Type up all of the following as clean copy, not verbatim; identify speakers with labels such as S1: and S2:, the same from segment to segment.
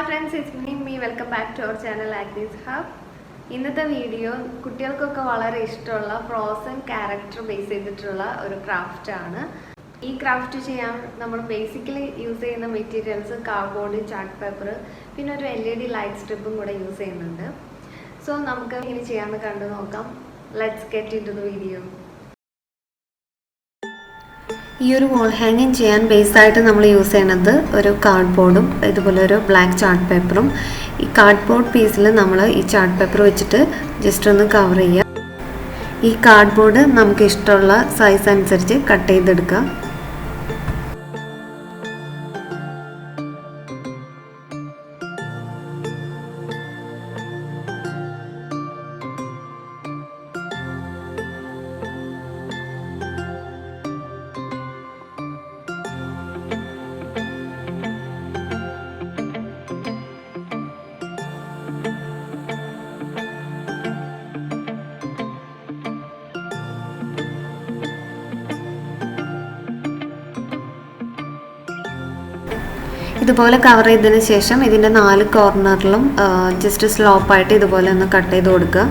S1: Hi friends, it's me. Welcome back to our channel achnishub. ഇന്നത്തെ video കുട്ടികൾക്കൊക്കെ വളരെ ഇഷ്ടമുള്ള ഫ്രോസൺ ക്യാരക്ടർ ബേസ് ചെയ്തിട്ടുള്ള ഒരു ക്രാഫ്റ്റ് ആണ്. ഈ ക്രാഫ്റ്റ് ചെയ്യാൻ നമ്മൾ ബേസിക്കലി യൂസ് ചെയ്യുന്ന മെറ്റീരിയൽസ് കാർഡ്ബോർഡ്, ചാർട്ട് പേപ്പർ, പിന്നെ ഒരു LED ലൈറ്റ് സ്ട്രിപ്പും കൂടെ യൂസ് ചെയ്യുന്നുണ്ട്. സോ നമുക്ക് ഇങ്ങനെ ചെയ്യാമെന്ന് കണ്ടു നോക്കാം. Let's get into the video. ഈ ഒരു വാൾ ഹാങ്ങിങ് ചെയ്യാൻ ബേസായിട്ട് നമ്മൾ യൂസ് ചെയ്യുന്നത് ഒരു കാർഡ്ബോർഡും ഇതുപോലെ ഒരു ബ്ലാക്ക് ചാർട്ട് പേപ്പറും. ഈ കാർഡ്ബോർഡ് പീസിൽ നമ്മൾ ഈ ചാർട്ട് പേപ്പർ വെച്ചിട്ട് ജസ്റ്റ് ഒന്ന് കവർ ചെയ്യുക. ഈ കാർഡ്ബോർഡ് നമുക്ക് ഇഷ്ടമുള്ള സൈസ് അനുസരിച്ച് കട്ട് ചെയ്തെടുക്കുക. ഇതുപോലെ കവർ ചെയ്തതിന് ശേഷം ഇതിൻ്റെ 4 കോർണറിലും ജസ്റ്റ് സ്ലോപ്പായിട്ട് ഇതുപോലെ ഒന്ന് കട്ട് ചെയ്ത് കൊടുക്കുക.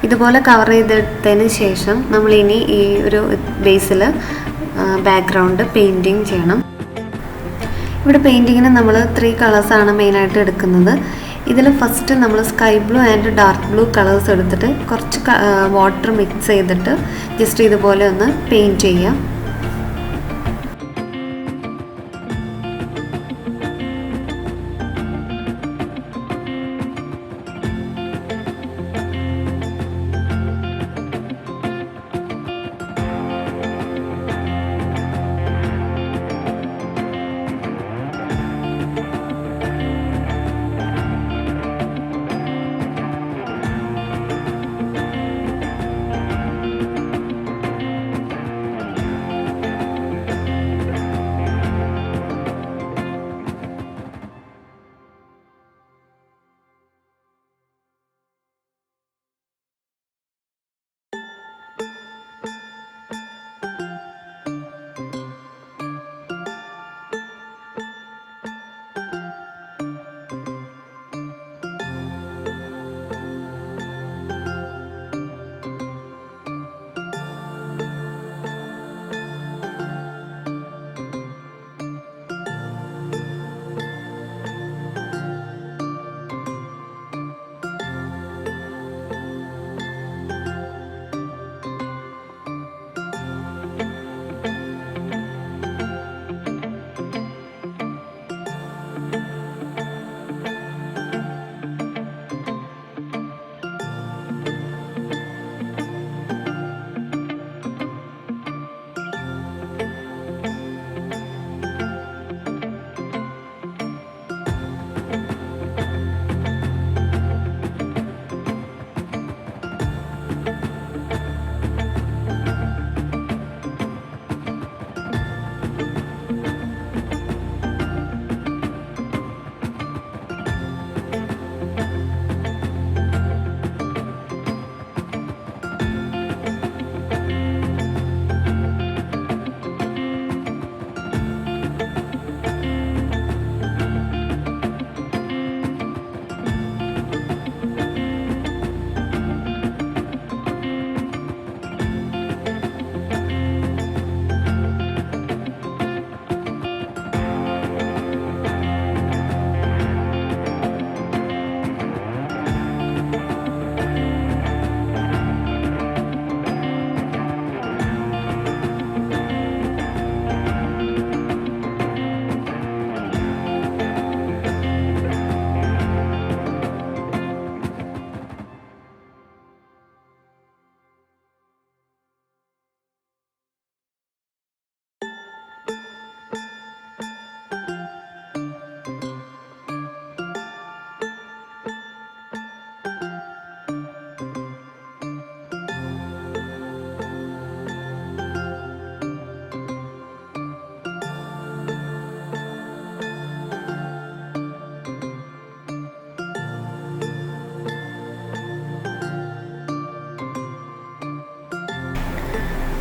S1: ഇതുപോലെ കവർ ചെയ്തെടുത്തതിന് ശേഷം നമ്മളിനി ഈ ഒരു ബേസിൽ ബാക്ക്ഗ്രൗണ്ട് പെയിൻറ്റിങ് ചെയ്യണം. ഇവിടെ പെയിൻറ്റിങ്ങിന് നമ്മൾ 3 കളേഴ്സാണ് മെയിനായിട്ട് എടുക്കുന്നത്. ഇതിൽ ഫസ്റ്റ് നമ്മൾ sky blue and dark blue colours എടുത്തിട്ട് കുറച്ച് വാട്ടർ മിക്സ് ചെയ്തിട്ട് ജസ്റ്റ് ഇതുപോലെ ഒന്ന് പെയിൻറ്റ് ചെയ്യുക.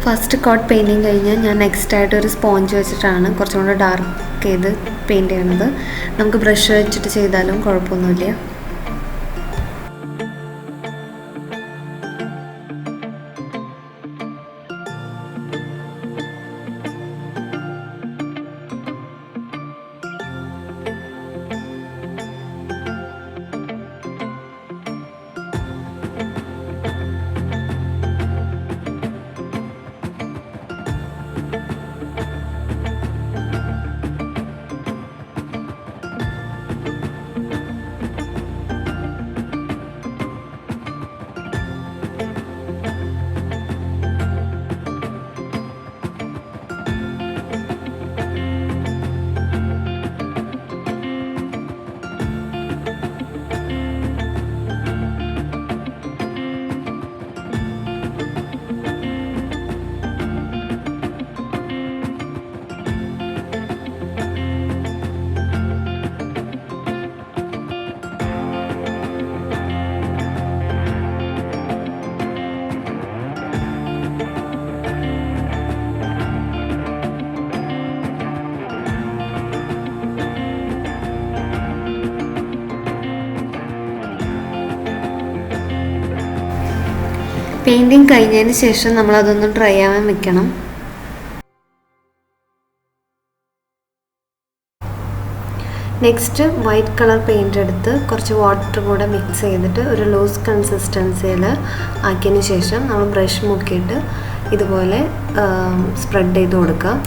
S1: ഫസ്റ്റ് കോട്ട് പെയിൻറ്റിങ് കഴിഞ്ഞ് ഞാൻ നെക്സ്റ്റ് ആയിട്ട് ഒരു സ്പോഞ്ച് വെച്ചിട്ടാണ് കുറച്ചും കൂടെ ഡാർക്ക് ചെയ്ത് പെയിൻറ്റ് ചെയ്യണത്. നമുക്ക് ബ്രഷ് വെച്ചിട്ട് ചെയ്താലും കുഴപ്പമൊന്നുമില്ല. പെയിൻറ്റിങ് കഴിഞ്ഞതിന് ശേഷം നമ്മളതൊന്ന് ഡ്രൈ ആവാൻ വെക്കണം. നെക്സ്റ്റ് വൈറ്റ് കളർ പെയിൻ്റ് എടുത്ത് കുറച്ച് വാട്ടർ കൂടെ മിക്സ് ചെയ്തിട്ട് ഒരു ലൂസ് കൺസിസ്റ്റൻസിയിൽ ആക്കിയതിന് ശേഷം നമ്മൾ ബ്രഷ് മുക്കിയിട്ട് ഇതുപോലെ സ്പ്രെഡ് ചെയ്ത് കൊടുക്കുക.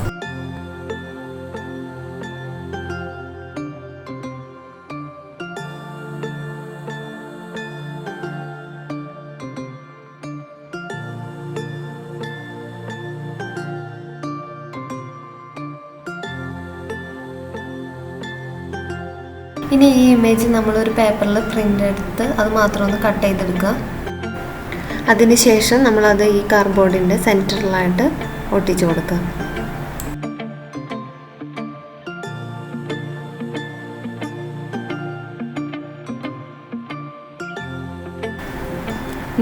S1: ഇനി ഈ ഇമേജ് നമ്മളൊരു പേപ്പറിൽ പ്രിൻ്റ് എടുത്ത് അത് മാത്രം ഒന്ന് കട്ട് ചെയ്തെടുക്കുക. അതിനുശേഷം നമ്മളത് ഈ കാർഡ്ബോർഡിൻ്റെ സെൻറ്ററിലായിട്ട് ഒട്ടിച്ചു കൊടുക്കുക.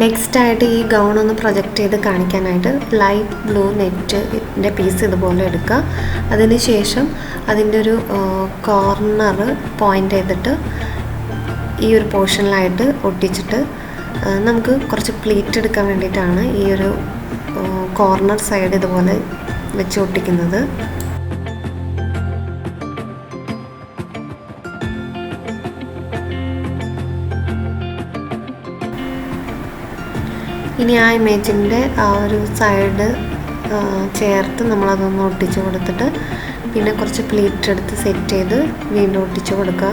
S1: നെക്സ്റ്റ് ആയിട്ട് ഈ ഗൗൺ ഒന്ന് പ്രൊജക്റ്റ് ചെയ്ത് കാണിക്കാനായിട്ട് ലൈറ്റ് ബ്ലൂ നെറ്റിൻ്റെ പീസ് ഇതുപോലെ എടുക്കുക. അതിനുശേഷം അതിൻ്റെ ഒരു കോർണർ പോയിൻ്റ് ചെയ്തിട്ട് ഈ ഒരു പോർഷനിലായിട്ട് ഒട്ടിച്ചിട്ട് നമുക്ക് കുറച്ച് പ്ലീറ്റ് എടുക്കാൻ വേണ്ടിയിട്ടാണ് ഈ ഒരു കോർണർ സൈഡ് ഇതുപോലെ വെച്ച് ഒട്ടിക്കുന്നത്. ഇനി ആ ഇമേജിൻ്റെ ആ ഒരു സൈഡ് ചേർത്ത് നമ്മളതൊന്ന് ഒട്ടിച്ച് കൊടുത്തിട്ട് പിന്നെ കുറച്ച് പ്ലീറ്റ് എടുത്ത് സെറ്റ് ചെയ്ത് വീണ്ടും ഒട്ടിച്ച് കൊടുക്കുക.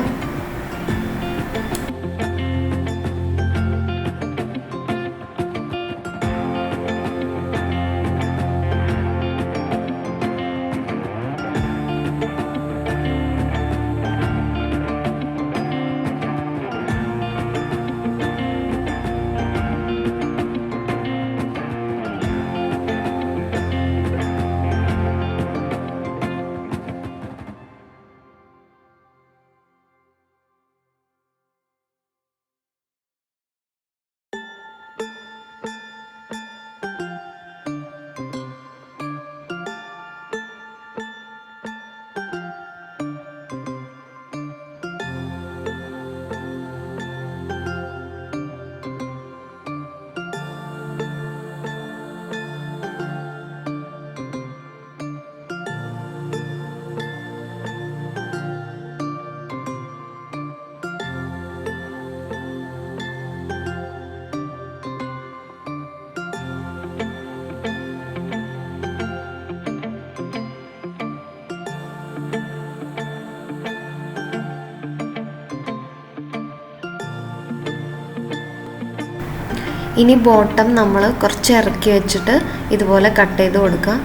S1: ഇനി ബോട്ടം നമ്മൾ കുറച്ച് ഇറക്കി വെച്ചിട്ട് ഇതുപോലെ കട്ട് ചെയ്ത് കൊടുക്കുക.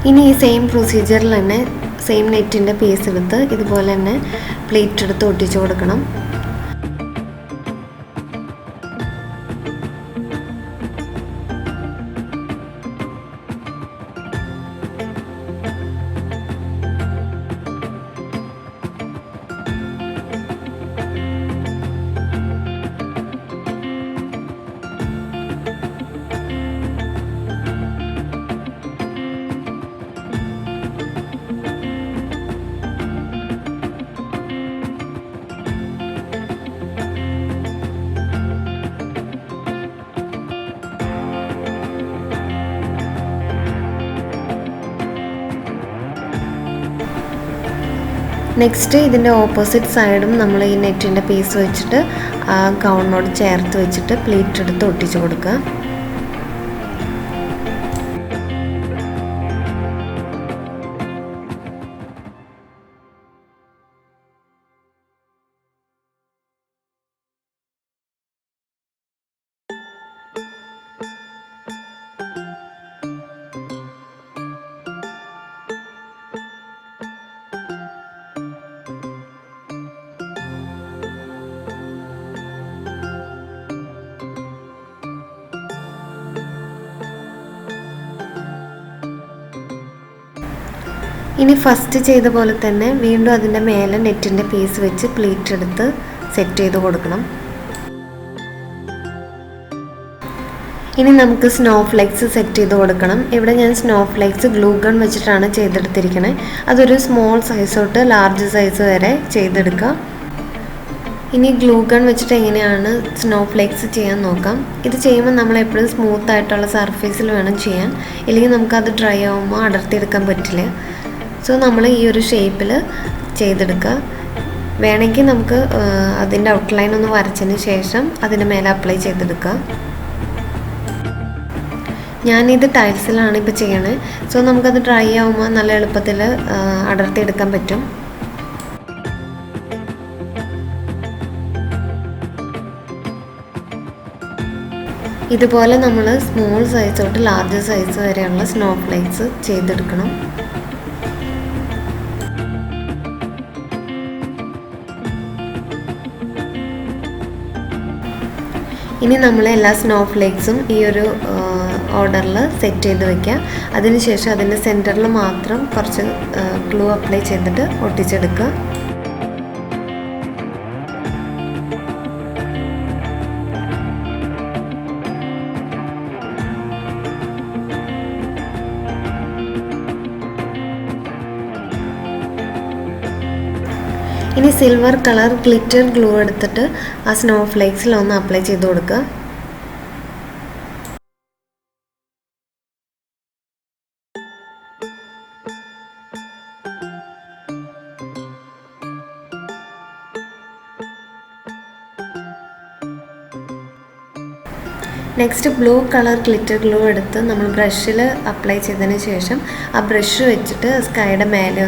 S1: ഇനി ഈ സെയിം പ്രൊസീജിയറിൽ തന്നെ സെയിം നെറ്റിൻ്റെ പീസ് എടുത്ത് ഇതുപോലെ തന്നെ പ്ലേറ്റ് എടുത്ത് ഒട്ടിച്ച് കൊടുക്കണം. നെക്സ്റ്റ് ഇതിൻ്റെ ഓപ്പോസിറ്റ് സൈഡും നമ്മൾ ഈ നെറ്റിൻ്റെ പീസ് വെച്ചിട്ട് ആ ഗൗണിനോട് ചേർത്ത് വെച്ചിട്ട് പ്ലീറ്റ് എടുത്ത് ഒട്ടിച്ച് കൊടുക്കുക. ഇനി ഫസ്റ്റ് ചെയ്ത പോലെ തന്നെ വീണ്ടും അതിൻ്റെ മേലെ നെറ്റിൻ്റെ പീസ് വെച്ച് പ്ലീറ്റ് എടുത്ത് സെറ്റ് ചെയ്ത് കൊടുക്കണം. ഇനി നമുക്ക് സ്നോ ഫ്ലേക്സ് സെറ്റ് ചെയ്ത് കൊടുക്കണം. ഇവിടെ ഞാൻ സ്നോ ഫ്ലേക്സ് ഗ്ലൂ ഗൺ വെച്ചിട്ടാണ് ചെയ്തെടുത്തിരിക്കുന്നത്. അതൊരു സ്മോൾ സൈസ് തൊട്ട് ലാർജ് സൈസ് വരെ ചെയ്തെടുക്കാം. ഇനി ഗ്ലൂ ഗൺ വെച്ചിട്ട് എങ്ങനെയാണ് സ്നോ ഫ്ലേക്സ് ചെയ്യാൻ നോക്കാം. ഇത് ചെയ്യുമ്പോൾ നമ്മൾ എപ്പോഴും സ്മൂത്ത് ആയിട്ടുള്ള സർഫേസിൽ വേണം ചെയ്യാൻ, ഇല്ലെങ്കിൽ നമുക്കത് ഡ്രൈ ആകുമ്പോൾ അടർത്തിയെടുക്കാൻ പറ്റില്ല. സോ നമ്മൾ ഈ ഒരു ഷേപ്പിൽ ചെയ്തെടുക്കുക. വേണമെങ്കിൽ നമുക്ക് അതിൻ്റെ ഔട്ട്ലൈൻ ഒന്ന് വരച്ചതിന് ശേഷം അതിന് മേലെ അപ്ലൈ ചെയ്തെടുക്കുക. ഞാനിത് ടൈൽസിലാണ് ഇപ്പോൾ ചെയ്യണത്. സോ നമുക്കത് ഡ്രൈ ആകുമ്പോൾ നല്ല എളുപ്പത്തിൽ അടർത്തിയെടുക്കാൻ പറ്റും. ഇതുപോലെ നമ്മൾ സ്മോൾ സൈസ് തൊട്ട് ലാർജ് സൈസ് വരെയുള്ള സ്നോ ഫ്ലേക്സ് ചെയ്തെടുക്കണം. ഇനി നമ്മൾ എല്ലാ സ്നോ ഫ്ലേക്സും ഈ ഒരു ഓർഡറിൽ സെറ്റ് ചെയ്ത് വയ്ക്കുക. അതിനുശേഷം അതിൻ്റെ സെൻറ്ററിൽ മാത്രം കുറച്ച് ഗ്ലൂ അപ്ലൈ ചെയ്തിട്ട് ഒട്ടിച്ചെടുക്കുക. ഇനി സിൽവർ കളർ ഗ്ലിറ്റർ ഗ്ലൂ എടുത്തിട്ട് ആ സ്നോ ഫ്ലേക്സിൽ ഒന്ന് അപ്ലൈ ചെയ്ത് കൊടുക്കുക. Next blue colour glitter glue എടുത്ത് നമ്മൾ ബ്രഷിൽ അപ്ലൈ ചെയ്തതിന് ശേഷം ആ ബ്രഷ് വെച്ചിട്ട് സ്കൈയുടെ മേലെ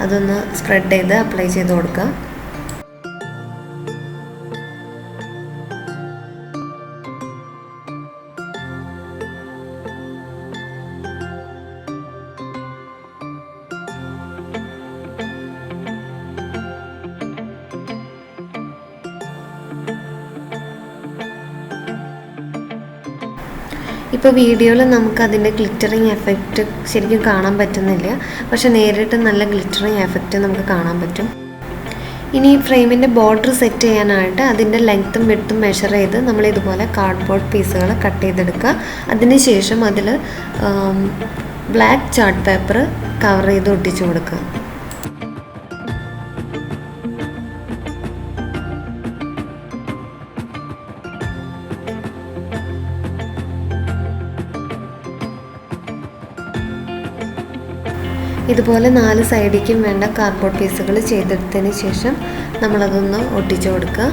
S1: അതൊന്ന് സ്പ്രെഡ് ചെയ്ത് അപ്ലൈ ചെയ്ത് കൊടുക്കുക. ഇപ്പോൾ വീഡിയോയിൽ നമുക്ക് അതിൻ്റെ ഗ്ലിറ്ററിങ് എഫക്റ്റ് ശരിക്കും കാണാൻ പറ്റുന്നില്ല, പക്ഷെ നേരിട്ട് നല്ല ഗ്ലിറ്ററിങ് എഫക്റ്റ് നമുക്ക് കാണാൻ പറ്റും. ഇനി ഫ്രെയിമിൻ്റെ ബോർഡർ സെറ്റ് ചെയ്യാനായിട്ട് അതിൻ്റെ ലെങ്ത്തും വിഡ്ത്തും മെഷർ ചെയ്ത് നമ്മൾ ഇതുപോലെ കാർഡ്ബോർഡ് പീസുകൾ കട്ട് ചെയ്തെടുക്കുക. അതിനുശേഷം അതിൽ ബ്ലാക്ക് ചാർട്ട് പേപ്പർ കവർ ചെയ്ത് ഒട്ടിച്ചു കൊടുക്കുക. ഇതുപോലെ 4 സൈഡിലേക്കും വേണ്ട കാർഡ്ബോർഡ് പീസുകൾ ചെയ്തെടുത്തതിന് ശേഷം നമ്മളതൊന്ന് ഒട്ടിച്ചു കൊടുക്കുക.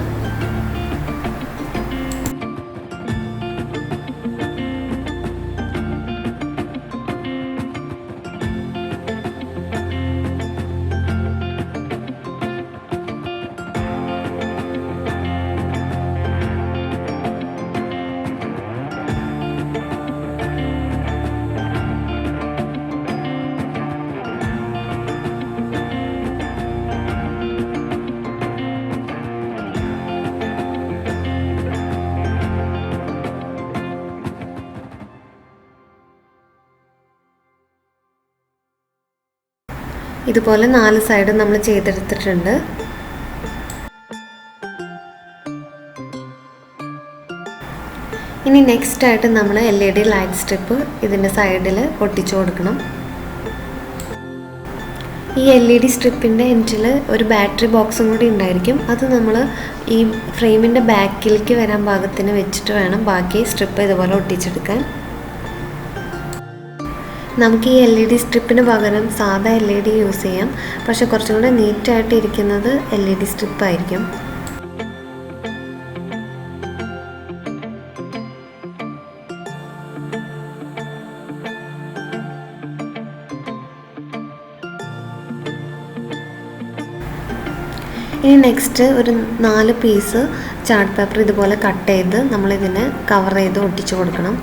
S1: ഇതുപോലെ 4 സൈഡും നമ്മൾ ചെയ്തെടുത്തിട്ടുണ്ട്. ഇനി നെക്സ്റ്റ് ആയിട്ട് നമ്മൾ LED ലൈറ്റ് സ്ട്രിപ്പ് ഇതിൻ്റെ സൈഡിൽ ഒട്ടിച്ചു കൊടുക്കണം. ഈ LED സ്ട്രിപ്പിൻ്റെ എൻഡിൽ ഒരു ബാറ്ററി ബോക്സും കൂടി ഉണ്ടായിരിക്കും. അത് നമ്മൾ ഈ ഫ്രെയിമിൻ്റെ ബാക്കിലേക്ക് വരാൻ പാകത്തിന് വെച്ചിട്ട് വേണം ബാക്കി സ്ട്രിപ്പ് ഇതുപോലെ ഒട്ടിച്ചെടുക്കാൻ. നമുക്ക് ഈ LED സ്ട്രിപ്പിന് പകരം സാധാ LED യൂസ് ചെയ്യാം. പക്ഷെ കുറച്ചും കൂടെ നീറ്റായിട്ട് ഇരിക്കുന്നത് LED സ്ട്രിപ്പായിരിക്കും. ഇനി നെക്സ്റ്റ് ഒരു 4 പീസ് ചാർട്ട് പേപ്പർ ഇതുപോലെ കട്ട് ചെയ്ത് നമ്മളിതിനെ കവർ ചെയ്ത് ഒട്ടിച്ചു കൊടുക്കണം.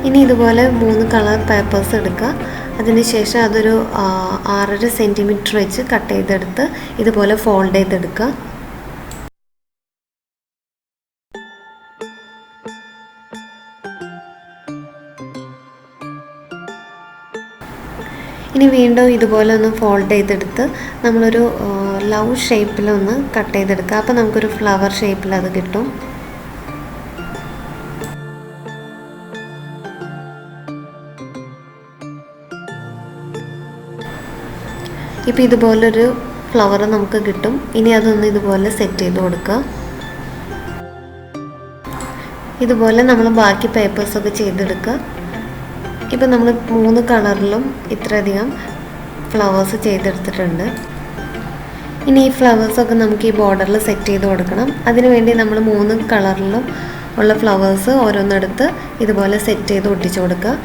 S1: ഇനി ഇതുപോലെ 3 കളർ പേപ്പേഴ്സ് എടുക്കുക. അതിനുശേഷം അതൊരു 6.5 സെൻറ്റിമീറ്റർ വെച്ച് കട്ട് ചെയ്തെടുത്ത് ഇതുപോലെ ഫോൾഡ് ചെയ്തെടുക്കുക. ഇനി വീണ്ടും ഇതുപോലെ ഒന്ന് ഫോൾഡ് ചെയ്തെടുത്ത് നമ്മളൊരു ലവ് ഷേപ്പിലൊന്ന് കട്ട് ചെയ്തെടുക്കുക. അപ്പോൾ നമുക്കൊരു ഫ്ലവർ ഷേപ്പിൽ അത് കിട്ടും. ഇപ്പോൾ ഇതുപോലൊരു ഫ്ലവർ നമുക്ക് കിട്ടും. ഇനി അതൊന്ന് ഇതുപോലെ സെറ്റ് ചെയ്ത് കൊടുക്കുക. ഇതുപോലെ നമ്മൾ ബാക്കി പേപ്പേഴ്സൊക്കെ ചെയ്തെടുക്കുക. ഇപ്പോൾ നമ്മൾ 3 കളറിലും ഇത്രയധികം ഫ്ലവേഴ്സ് ചെയ്തെടുത്തിട്ടുണ്ട്. ഇനി ഈ ഫ്ലവേഴ്സൊക്കെ നമുക്ക് ഈ ബോർഡറിൽ സെറ്റ് ചെയ്ത് കൊടുക്കണം. അതിനുവേണ്ടി നമ്മൾ 3 കളറിലും ഉള്ള ഫ്ലവേഴ്സ് ഓരോന്നെടുത്ത് ഇതുപോലെ സെറ്റ് ചെയ്ത് ഒട്ടിച്ചു കൊടുക്കുക.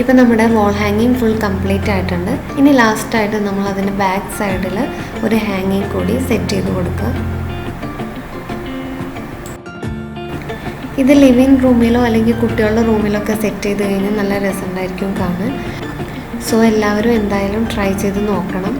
S1: ഇപ്പോൾ നമ്മുടെ വാൾ ഹാങ്ങിങ് ഫുൾ കംപ്ലീറ്റ് ആയിട്ടുണ്ട്. ഇനി ലാസ്റ്റായിട്ട് നമ്മൾ അതിൻ്റെ ബാക്ക് സൈഡിൽ ഒരു ഹാങ്ങിങ് കൂടി സെറ്റ് ചെയ്ത് കൊടുക്കുക. ഇത് ലിവിങ് റൂമിലോ അല്ലെങ്കിൽ കുട്ടികളുടെ റൂമിലൊക്കെ സെറ്റ് ചെയ്ത് കഴിഞ്ഞാൽ നല്ല രസമുണ്ടായിരിക്കും കാണാൻ. സോ എല്ലാവരും എന്തായാലും ട്രൈ ചെയ്ത് നോക്കണം.